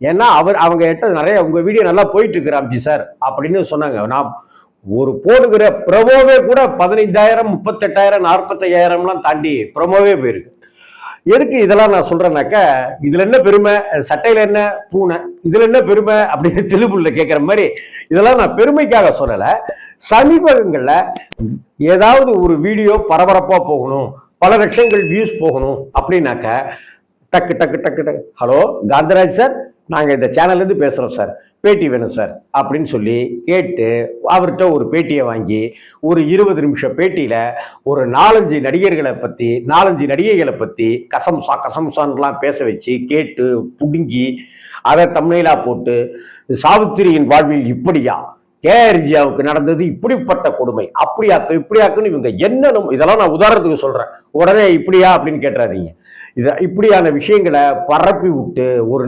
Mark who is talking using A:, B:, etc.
A: ஏன்னா அவங்க கிட்ட நிறைய உங்க வீடியோ நல்லா போயிட்டு இருக்கு ராம்ஜி சார் அப்படின்னு சொன்னாங்க. நான் ஒரு போடுகிற ப்ரமோவே கூட 15,000 38,000 45,000 தாண்டி ப்ரமோவே போயிருக்கு. எதுக்கு இதெல்லாம் நான் சொல்றேன்னாக்க, இதுல என்ன பெருமை, சட்டையில என்ன பூனை, இதுல என்ன பெருமை அப்படின்னு தெலுங்குல கேட்கிற மாதிரி இதெல்லாம் நான் பெருமைக்காக சொல்லல. சமீபங்கள்ல ஏதாவது ஒரு வீடியோ பரபரப்பா போகணும், பல லட்சங்கள் வியூஸ் போகணும் அப்படின்னாக்க டக்கு டக்கு டக்கு டக்கு, ஹலோ காந்தராஜ் சார், நாங்க இந்த சேனல்ல இருந்து பேசுறோம் சார், பேட்டி வேணும் சார் அப்படின்னு சொல்லி கேட்டு அவர்கிட்ட ஒரு பேட்டியை வாங்கி ஒரு 20 நிமிஷம் பேட்டியில ஒரு 4-5 நடிகர்களை பத்தி 4-5 நடிகைகளை பத்தி கசம்சான்லாம் பேச வச்சு கேட்டு புடுங்கி அதை தம்ப்நெயிலா போட்டு சாவித்திரியின் வாழ்வில் இப்படியா, கேஆர்ஜியாவுக்கு நடந்தது இப்படிப்பட்ட கொடுமை, அப்படியாக்கு இப்படியாக்குன்னு இவங்க என்ன, இதெல்லாம் நான் உதாரணத்துக்கு சொல்றேன், உடனே இப்படியா அப்படின்னு கேட்டுறாதீங்க. இப்படியான விஷயங்களை பரப்பி விட்டு ஒரு